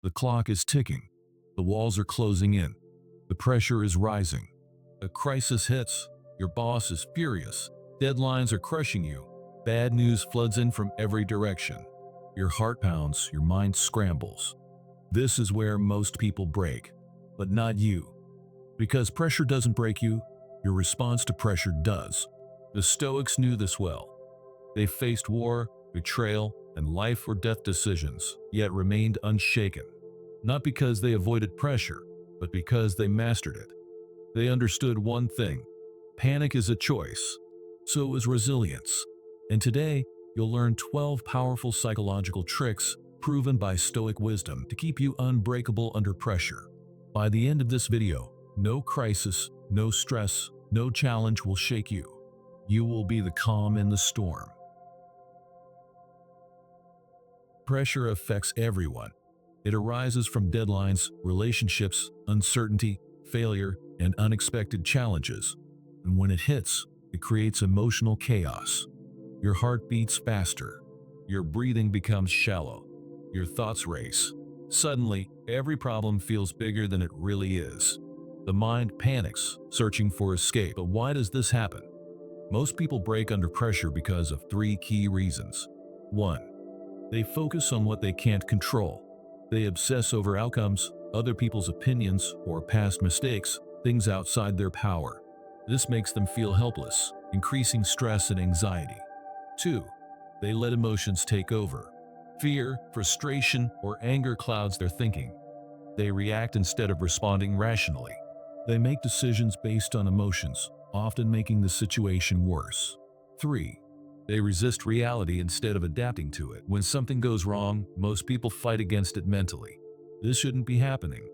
The clock is ticking. The walls are closing in. The pressure is rising. A crisis hits. Your boss is furious. Deadlines are crushing you. Bad news floods in from every direction. Your heart pounds, your mind scrambles. This is where most people break, but not you. Because pressure doesn't break you, your response to pressure does. The Stoics knew this well. They faced war, betrayal, and life or death decisions, yet remained unshaken. Not because they avoided pressure, but because they mastered it. They understood one thing: panic is a choice. So is resilience. And today, you'll learn 12 powerful psychological tricks proven by Stoic wisdom to keep you unbreakable under pressure. By the end of this video, no crisis, no stress, no challenge will shake you. You will be the calm in the storm. Pressure affects everyone. It arises from deadlines, relationships, uncertainty, failure, and unexpected challenges. And when it hits, it creates emotional chaos. Your heart beats faster. Your breathing becomes shallow. Your thoughts race. Suddenly, every problem feels bigger than it really is. The mind panics, searching for escape. But why does this happen? Most people break under pressure because of three key reasons. 1. They focus on what they can't control. They obsess over outcomes, other people's opinions, or past mistakes, things outside their power. This makes them feel helpless, increasing stress and anxiety. 2. They let emotions take over. Fear, frustration, or anger clouds their thinking. They react instead of responding rationally. They make decisions based on emotions, often making the situation worse. 3. They resist reality instead of adapting to it. When something goes wrong, most people fight against it mentally. This shouldn't be happening.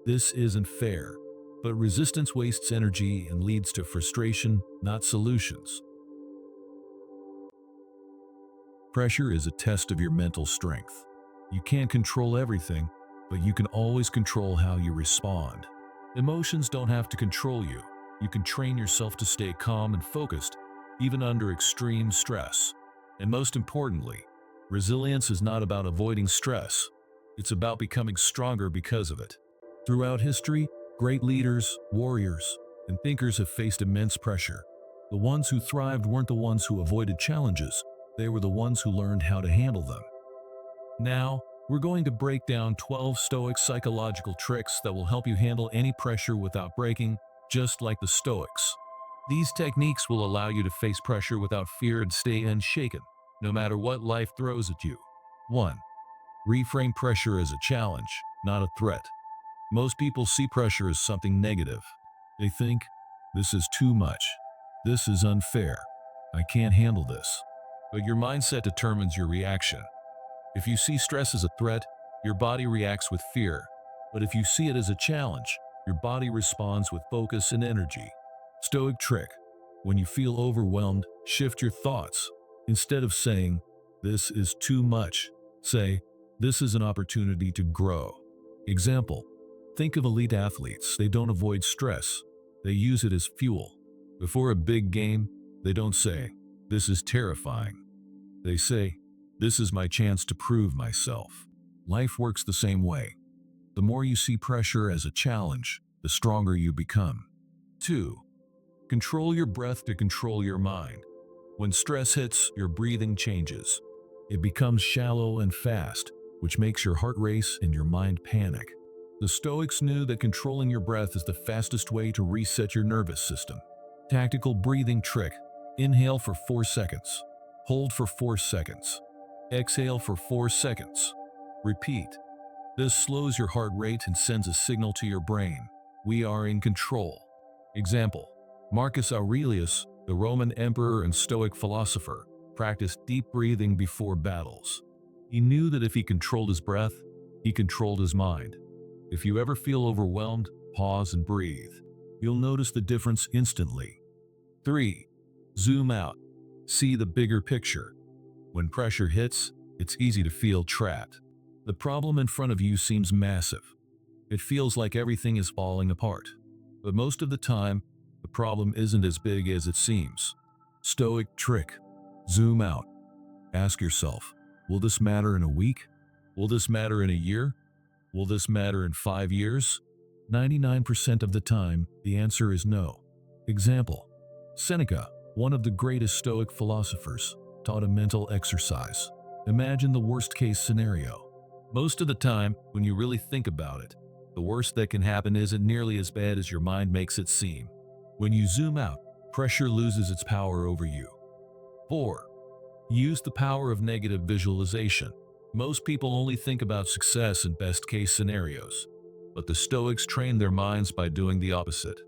This isn't fair. But resistance wastes energy and leads to frustration, not solutions. Pressure is a test of your mental strength. You can't control everything, but you can always control how you respond. Emotions don't have to control you. You can train yourself to stay calm and focused, even under extreme stress. And most importantly, resilience is not about avoiding stress. It's about becoming stronger because of it. Throughout history, great leaders, warriors, and thinkers have faced immense pressure. The ones who thrived weren't the ones who avoided challenges. They were the ones who learned how to handle them. Now, we're going to break down 12 Stoic psychological tricks that will help you handle any pressure without breaking, just like the Stoics. These techniques will allow you to face pressure without fear and stay unshaken, no matter what life throws at you. 1. Reframe pressure as a challenge, not a threat. Most people see pressure as something negative. They think, this is too much. This is unfair. I can't handle this. But your mindset determines your reaction. If you see stress as a threat, your body reacts with fear. But if you see it as a challenge, your body responds with focus and energy. Stoic trick: when you feel overwhelmed, shift your thoughts. Instead of saying, this is too much, say, this is an opportunity to grow. Example: think of elite athletes. They don't avoid stress. They use it as fuel. Before a big game, they don't say, this is terrifying. They say, this is my chance to prove myself. Life works the same way. The more you see pressure as a challenge, the stronger you become. 2. Control your breath to control your mind. When stress hits, your breathing changes. It becomes shallow and fast, which makes your heart race and your mind panic. The Stoics knew that controlling your breath is the fastest way to reset your nervous system. Tactical breathing trick: inhale for 4 seconds. Hold for 4 seconds. Exhale for 4 seconds. Repeat. This slows your heart rate and sends a signal to your brain: we are in control. Example: Marcus Aurelius, the Roman emperor and Stoic philosopher, practiced deep breathing before battles. He knew that if he controlled his breath, he controlled his mind. If you ever feel overwhelmed, pause and breathe. You'll notice the difference instantly. 3. Zoom out. See the bigger picture. When pressure hits, it's easy to feel trapped. The problem in front of you seems massive. It feels like everything is falling apart. But most of the time, the problem isn't as big as it seems. Stoic trick: zoom out. Ask yourself, will this matter in a week? Will this matter in a year? Will this matter in 5 years? 99% of the time, the answer is no. Example: Seneca, one of the greatest Stoic philosophers, taught a mental exercise. Imagine the worst-case scenario. Most of the time, when you really think about it, the worst that can happen isn't nearly as bad as your mind makes it seem. When you zoom out, pressure loses its power over you. 4. Use the power of negative visualization. Most people only think about success and best-case scenarios, but the Stoics trained their minds by doing the opposite.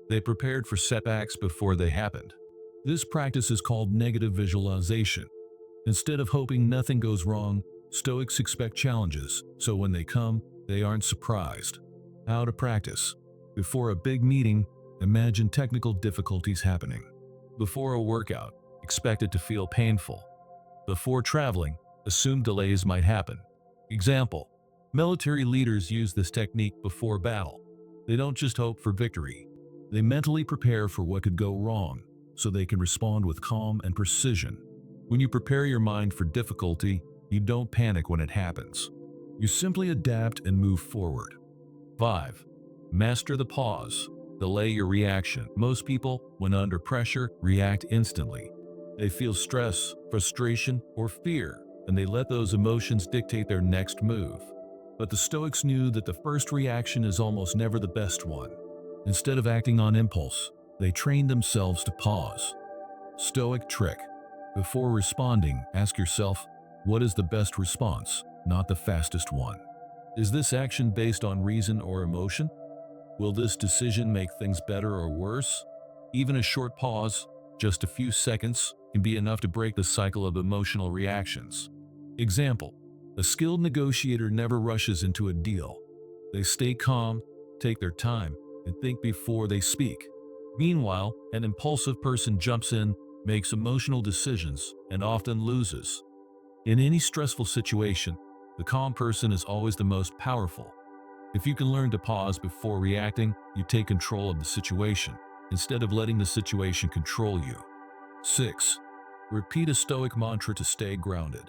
They prepared for setbacks before they happened. This practice is called negative visualization. Instead of hoping nothing goes wrong, Stoics expect challenges, so when they come, they aren't surprised. How to practice. Before a big meeting, imagine technical difficulties happening. Before a workout, expect it to feel painful. Before traveling, assume delays might happen. Example: military leaders use this technique before battle. They don't just hope for victory. They mentally prepare for what could go wrong, so they can respond with calm and precision. When you prepare your mind for difficulty, you don't panic when it happens. You simply adapt and move forward. 5. Master the pause. Delay your reaction. Most people, when under pressure, react instantly. They feel stress, frustration, or fear, and they let those emotions dictate their next move. But the Stoics knew that the first reaction is almost never the best one. Instead of acting on impulse, they trained themselves to pause. Stoic trick. Before responding, ask yourself, what is the best response, not the fastest one? Is this action based on reason or emotion? Will this decision make things better or worse? Even a short pause, just a few seconds, can be enough to break the cycle of emotional reactions. Example: a skilled negotiator never rushes into a deal. They stay calm, take their time, and think before they speak. Meanwhile, an impulsive person jumps in, makes emotional decisions, and often loses. In any stressful situation, the calm person is always the most powerful. If you can learn to pause before reacting, you take control of the situation, instead of letting the situation control you. 6. Repeat a Stoic mantra to stay grounded.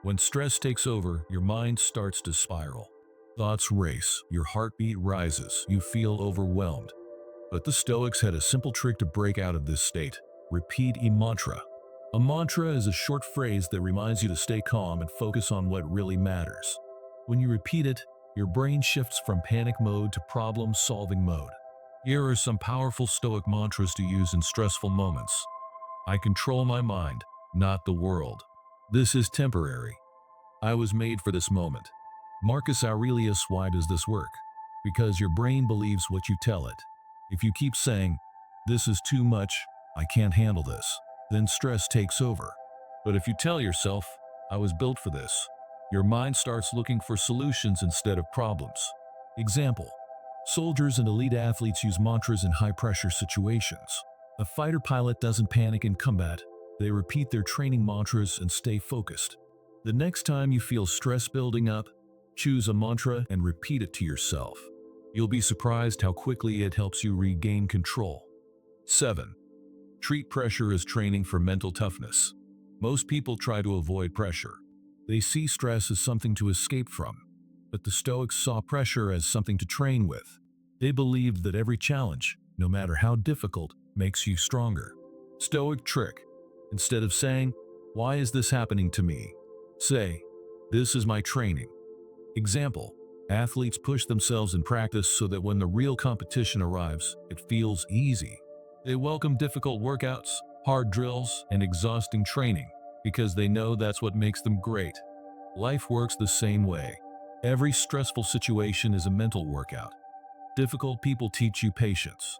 When stress takes over, your mind starts to spiral. Thoughts race, your heartbeat rises, you feel overwhelmed. But the Stoics had a simple trick to break out of this state. Repeat a mantra. A mantra is a short phrase that reminds you to stay calm and focus on what really matters. When you repeat it, your brain shifts from panic mode to problem-solving mode. Here are some powerful Stoic mantras to use in stressful moments. I control my mind, not the world. This is temporary. I was made for this moment. Marcus Aurelius. Why does this work? Because your brain believes what you tell it. If you keep saying, "This is too much, I can't handle this," then stress takes over. But if you tell yourself, "I was built for this," your mind starts looking for solutions instead of problems. Example: soldiers and elite athletes use mantras in high-pressure situations. A fighter pilot doesn't panic in combat. They repeat their training mantras and stay focused. The next time you feel stress building up, choose a mantra and repeat it to yourself. You'll be surprised how quickly it helps you regain control. 7. Treat pressure as training for mental toughness. Most people try to avoid pressure. They see stress as something to escape from. But the Stoics saw pressure as something to train with. They believed that every challenge, no matter how difficult, makes you stronger. Stoic trick. Instead of saying, "Why is this happening to me?" say, "This is my training." Example: athletes push themselves in practice so that when the real competition arrives, it feels easy. They welcome difficult workouts, hard drills, and exhausting training because they know that's what makes them great. Life works the same way. Every stressful situation is a mental workout. Difficult people teach you patience.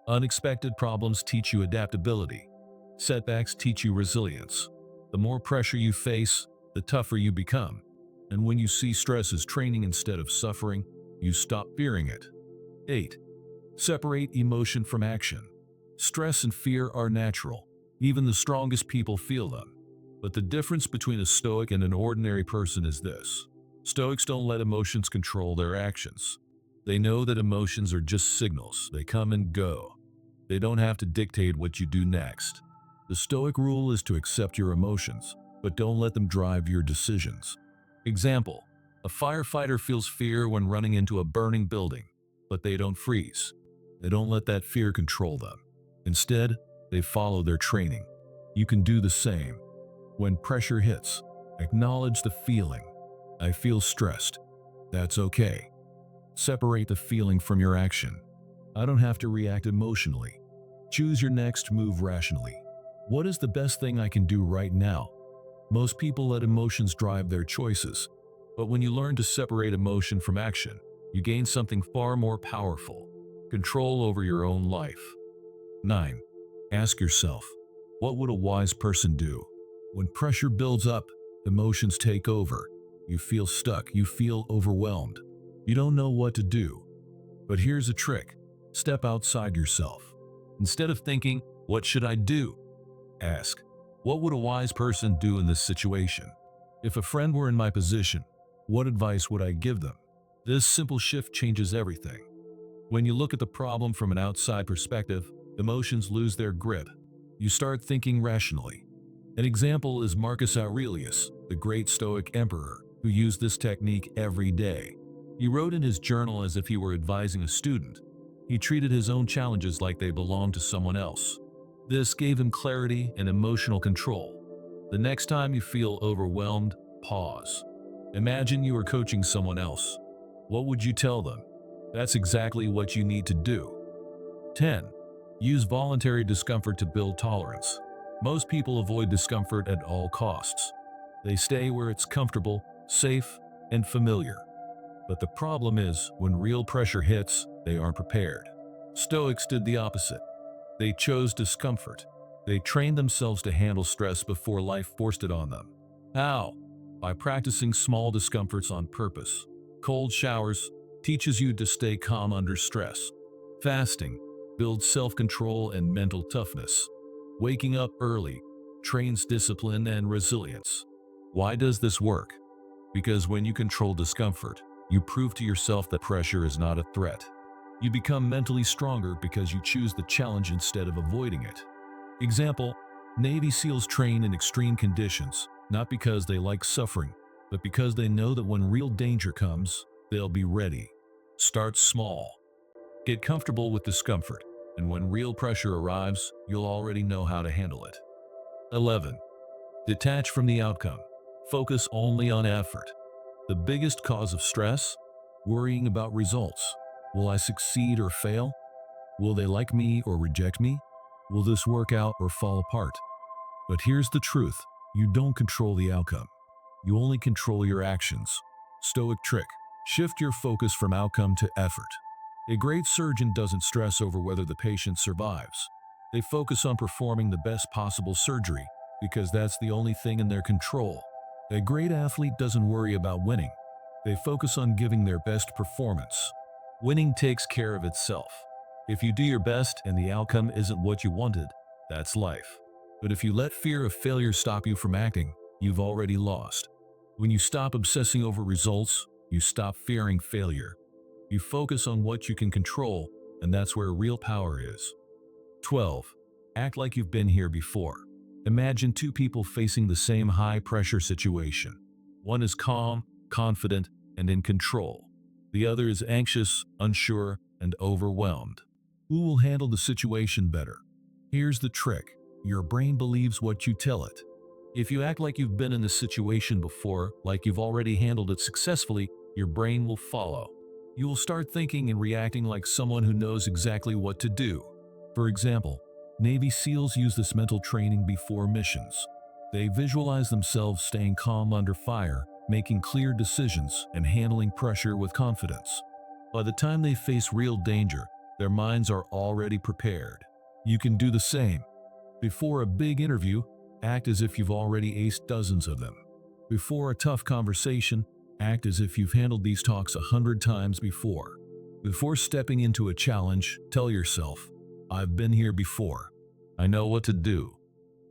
Unexpected problems teach you adaptability. Setbacks teach you resilience. The more pressure you face, the tougher you become. And when you see stress as training instead of suffering, you stop fearing it. 8. Separate emotion from action. Stress and fear are natural. Even the strongest people feel them. But the difference between a Stoic and an ordinary person is this: Stoics don't let emotions control their actions. They know that emotions are just signals. They come and go. They don't have to dictate what you do next. The Stoic rule is to accept your emotions, but don't let them drive your decisions. Example: A firefighter feels fear when running into a burning building, but they don't freeze. They don't let that fear control them. Instead, they follow their training. You can do the same. When pressure hits, acknowledge the feeling. I feel stressed. That's okay. Separate the feeling from your action. I don't have to react emotionally. Choose your next move rationally. What is the best thing I can do right now? Most people let emotions drive their choices. But when you learn to separate emotion from action, you gain something far more powerful: control over your own life. 9. Ask yourself, what would a wise person do? When pressure builds up, emotions take over. You feel stuck, you feel overwhelmed. You don't know what to do. But here's a trick. Step outside yourself. Instead of thinking, what should I do? Ask, what would a wise person do in this situation? If a friend were in my position, what advice would I give them? This simple shift changes everything. When you look at the problem from an outside perspective, emotions lose their grip. You start thinking rationally. An example is Marcus Aurelius, the great Stoic emperor, who used this technique every day. He wrote in his journal as if he were advising a student. He treated his own challenges like they belonged to someone else. This gave him clarity and emotional control. The next time you feel overwhelmed, pause. Imagine you are coaching someone else. What would you tell them? That's exactly what you need to do. 10. Use voluntary discomfort to build tolerance. Most people avoid discomfort at all costs. They stay where it's comfortable, safe, and familiar. But the problem is, when real pressure hits, they aren't prepared. Stoics did the opposite. They chose discomfort. They trained themselves to handle stress before life forced it on them. How? By practicing small discomforts on purpose. Cold showers teaches you to stay calm under stress. Fasting builds self-control and mental toughness. Waking up early trains discipline and resilience. Why does this work? Because when you control discomfort, you prove to yourself that pressure is not a threat. You become mentally stronger because you choose the challenge instead of avoiding it. Example, Navy SEALs train in extreme conditions, not because they like suffering, but because they know that when real danger comes, they'll be ready. Start small. Get comfortable with discomfort, and when real pressure arrives, you'll already know how to handle it. 11. Detach from the outcome. Focus only on effort. The biggest cause of stress? Worrying about results. Will I succeed or fail? Will they like me or reject me? Will this work out or fall apart? But here's the truth. You don't control the outcome. You only control your actions. Stoic trick. Shift your focus from outcome to effort. A great surgeon doesn't stress over whether the patient survives. They focus on performing the best possible surgery because that's the only thing in their control. A great athlete doesn't worry about winning. They focus on giving their best performance. Winning takes care of itself. If you do your best and the outcome isn't what you wanted, that's life. But if you let fear of failure stop you from acting, you've already lost. When you stop obsessing over results, you stop fearing failure. You focus on what you can control, and that's where real power is. 12. Act like you've been here before. Imagine two people facing the same high-pressure situation. One is calm, confident, and in control. The other is anxious, unsure, and overwhelmed. Who will handle the situation better? Here's the trick. Your brain believes what you tell it. If you act like you've been in this situation before, like you've already handled it successfully, your brain will follow. You will start thinking and reacting like someone who knows exactly what to do. For example, Navy SEALs use this mental training before missions. They visualize themselves staying calm under fire, making clear decisions, and handling pressure with confidence. By the time they face real danger, their minds are already prepared. You can do the same. Before a big interview, act as if you've already aced dozens of them. Before a tough conversation, act as if you've handled these talks 100 times before. Before stepping into a challenge, tell yourself, I've been here before. I know what to do.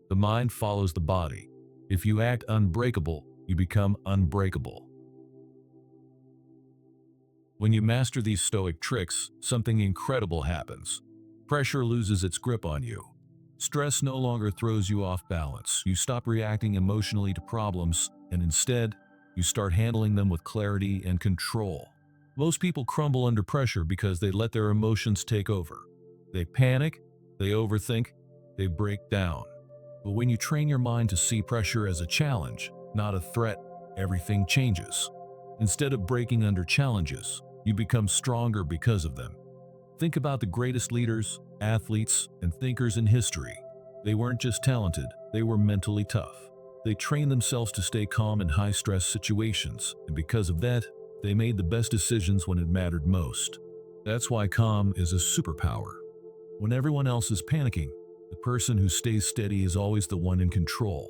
The mind follows the body. If you act unbreakable, you become unbreakable. When you master these Stoic tricks, something incredible happens. Pressure loses its grip on you. Stress no longer throws you off balance. You stop reacting emotionally to problems, and instead, You start handling them with clarity and control. Most people crumble under pressure because they let their emotions take over. They panic, they overthink, they break down. But when you train your mind to see pressure as a challenge, not a threat, everything changes. Instead of breaking under challenges, you become stronger because of them. Think about the greatest leaders, athletes, and thinkers in history. They weren't just talented, they were mentally tough. They trained themselves to stay calm in high-stress situations, and because of that, they made the best decisions when it mattered most. That's why calm is a superpower. When everyone else is panicking, the person who stays steady is always the one in control.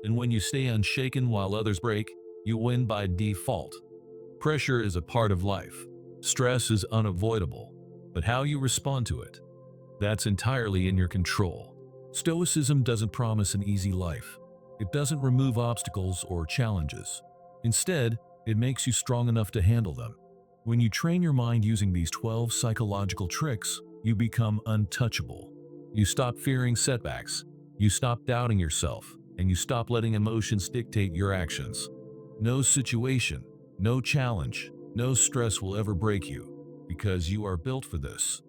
And when you stay unshaken while others break, you win by default. Pressure is a part of life. Stress is unavoidable. But how you respond to it, that's entirely in your control. Stoicism doesn't promise an easy life. It doesn't remove obstacles or challenges. Instead, it makes you strong enough to handle them. When you train your mind using these 12 psychological tricks, you become untouchable. You stop fearing setbacks, you stop doubting yourself, and you stop letting emotions dictate your actions. No situation, no challenge, no stress will ever break you, because you are built for this.